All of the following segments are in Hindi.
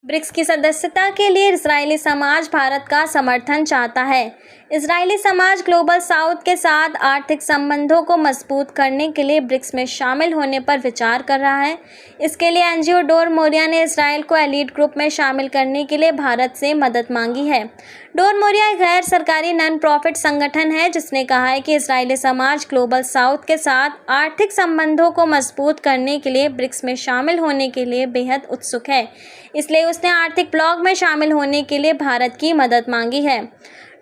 ब्रिक्स की सदस्यता के लिए इजरायली समाज भारत का समर्थन चाहता है। इजरायली समाज ग्लोबल साउथ के साथ आर्थिक संबंधों को मजबूत करने के लिए ब्रिक्स में शामिल होने पर विचार कर रहा है। इसके लिए एनजीओ डोर मोरिया ने इजरायल को एलीट ग्रुप में शामिल करने के लिए भारत से मदद मांगी है। डोर मोरिया एक गैर सरकारी नॉन प्रॉफिट संगठन है जिसने कहा है कि इजरायली समाज ग्लोबल साउथ के साथ आर्थिक संबंधों को मजबूत करने के लिए ब्रिक्स में शामिल होने के लिए बेहद उत्सुक है, इसलिए उसने आर्थिक ब्लॉक में शामिल होने के लिए भारत की मदद मांगी है।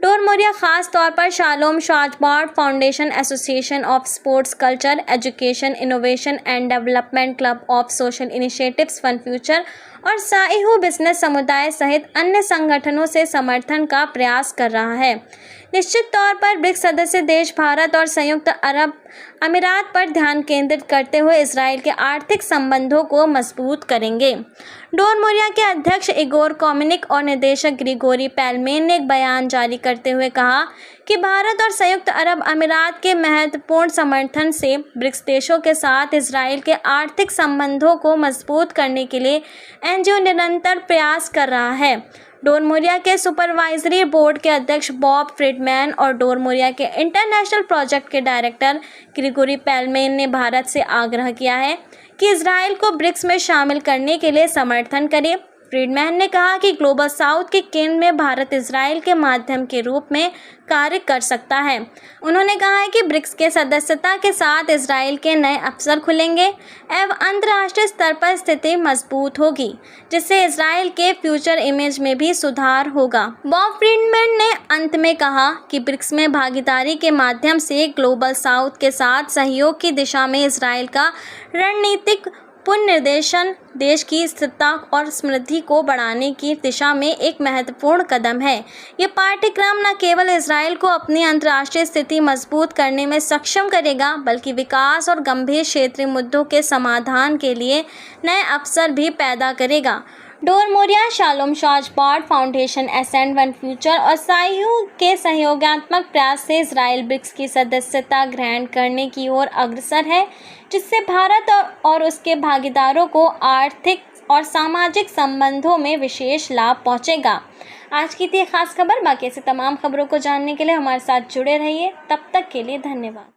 डोर मोरिया खास तौर पर शालोम शाजबार्ड foundation, association of sports culture, education, innovation and development, club of social initiatives for future और साइहू बिजनेस समुदाय सहित अन्य संगठनों से समर्थन का प्रयास कर रहा है। निश्चित तौर पर ब्रिक्स सदस्य देश भारत और संयुक्त अरब अमीरात पर ध्यान केंद्रित करते हुए इजरायल के आर्थिक संबंधों को मजबूत करेंगे। डोर मोरिया के अध्यक्ष इगोर कोमिनिक और निदेशक ग्रिगोरी पेलमेन ने एक बयान जारी करते हुए कहा कि भारत और संयुक्त अरब अमीरात के महत्वपूर्ण समर्थन से ब्रिक्स देशों के साथ इजरायल के आर्थिक संबंधों को मजबूत करने के लिए एनजीओ निरंतर प्रयास कर रहा है। डोर मोरिया के सुपरवाइजरी बोर्ड के अध्यक्ष बॉब फ्रीडमैन और डोर मोरिया के इंटरनेशनल प्रोजेक्ट के डायरेक्टर ग्रिगोरी पेलमेन ने भारत से आग्रह किया है कि इजरायल को ब्रिक्स में शामिल करने के लिए समर्थन करे। फ्रीडमैन ने कहा कि ग्लोबल साउथ के केंद्र में भारत इजरायल के माध्यम के रूप में कार्य कर सकता है। उन्होंने कहा है कि ब्रिक्स के सदस्यता के साथ इजरायल के नए अवसर खुलेंगे एवं अंतर्राष्ट्रीय स्तर पर स्थिति मजबूत होगी, जिससे इजरायल के फ्यूचर इमेज में भी सुधार होगा। बॉब फ्रीडमैन ने अंत में कहा कि ब्रिक्स में भागीदारी के माध्यम से ग्लोबल साउथ के साथ सहयोग की दिशा में इजरायल का रणनीतिक पुनर्निर्देशन देश की स्थिरता और समृद्धि को बढ़ाने की दिशा में एक महत्वपूर्ण कदम है। ये पाठ्यक्रम न केवल इजरायल को अपनी अंतर्राष्ट्रीय स्थिति मजबूत करने में सक्षम करेगा, बल्कि विकास और गंभीर क्षेत्रीय मुद्दों के समाधान के लिए नए अवसर भी पैदा करेगा। डोर मोरिया, शालोम शाजबार्ड फाउंडेशन, एसेंड वन फ्यूचर और साइहू के सहयोगात्मक प्रयास से इजरायल ब्रिक्स की सदस्यता ग्रहण करने की ओर अग्रसर है, जिससे भारत और उसके भागीदारों को आर्थिक और सामाजिक संबंधों में विशेष लाभ पहुंचेगा। आज की थी खास खबर। बाकी ऐसी तमाम खबरों को जानने के लिए हमारे साथ जुड़े रहिए। तब तक के लिए धन्यवाद।